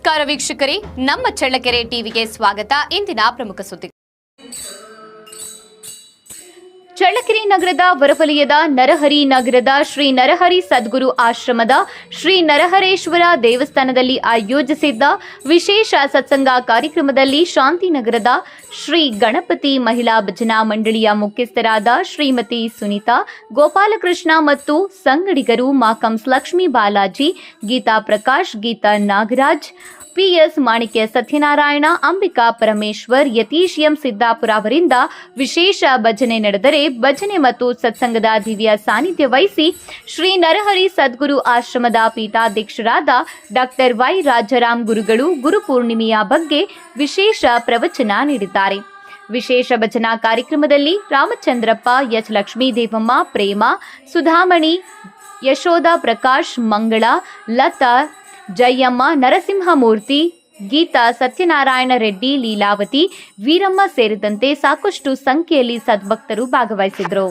ನಮಸ್ಕಾರ ವೀಕ್ಷಕರೇ, ನಮ್ಮ ಚಳ್ಳಕೆರೆ ಟಿವಿಗೆ ಸ್ವಾಗತ. ಇಂದಿನ ಪ್ರಮುಖ ಸುದ್ದಿ. ಚಳ್ಳಕೆರೆ ನಗರದ ಹೊರವಲಯದ ನರಹರಿ ನಗರದ ಶ್ರೀ ನರಹರಿ ಸದ್ಗುರು ಆಶ್ರಮದ ಶ್ರೀ ನರಹರೇಶ್ವರ ದೇವಸ್ಥಾನದಲ್ಲಿ ಆಯೋಜಿಸಿದ್ದ ವಿಶೇಷ ಸತ್ಸಂಗ ಕಾರ್ಯಕ್ರಮದಲ್ಲಿ ಶಾಂತಿನಗರದ ಶ್ರೀ ಗಣಪತಿ ಮಹಿಳಾ ಭಜನಾ ಮಂಡಳಿಯ ಮುಖ್ಯಸ್ಥರಾದ ಶ್ರೀಮತಿ ಸುನೀತಾ, ಗೋಪಾಲಕೃಷ್ಣ ಮತ್ತು ಸಂಗಡಿಗರು, ಮಾಕಂಸ್ ಲಕ್ಷ್ಮೀ ಬಾಲಾಜಿ, ಗೀತಾ ಪ್ರಕಾಶ್, ಗೀತಾ ನಾಗರಾಜ್, ಪಿಎಸ್ ಮಾಣಿಕ್ಯ ಸತ್ಯನಾರಾಯಣ, ಅಂಬಿಕಾ ಪರಮೇಶ್ವರ್, ಯತೀಶ್ ಎಂ ಸಿದ್ದಾಪುರ ಅವರಿಂದ ವಿಶೇಷ ಭಜನೆ ನಡೆದರೆ, ಭಜನೆ ಮತ್ತು ಸತ್ಸಂಗದ ದಿವ್ಯ ಸಾನ್ನಿಧ್ಯ ವಹಿಸಿ ಶ್ರೀ ನರಹರಿ ಸದ್ಗುರು ಆಶ್ರಮದ ಪೀಠಾಧ್ಯಕ್ಷರಾದ ಡಾಕ್ಟರ್ ವೈ ರಾಜಾರಾಮ್ ಗುರುಗಳು ಗುರುಪೂರ್ಣಿಮೆಯ ಬಗ್ಗೆ ವಿಶೇಷ ಪ್ರವಚನ ನೀಡಿದ್ದಾರೆ. ವಿಶೇಷ ಭಜನಾ ಕಾರ್ಯಕ್ರಮದಲ್ಲಿ ರಾಮಚಂದ್ರಪ್ಪ, ಎಚ್ ಲಕ್ಷ್ಮೀದೇವಮ್ಮ, ಪ್ರೇಮ, ಸುಧಾಮಣಿ, ಯಶೋಧ ಪ್ರಕಾಶ್, ಮಂಗಳ, ಲತಾ, ಜಯಮ್ಮ, ನರಸಿಂಹಮೂರ್ತಿ, ಗೀತಾ, ಸತ್ಯನಾರಾಯಣ ರೆಡ್ಡಿ, ಲೀಲಾವತಿ, ವೀರಮ್ಮ ಸೇರಿದಂತೆ ಸಾಕಷ್ಟು ಸಂಖ್ಯೆಯಲ್ಲಿ ಸದ್ಭಕ್ತರು ಭಾಗವಹಿಸಿದರು.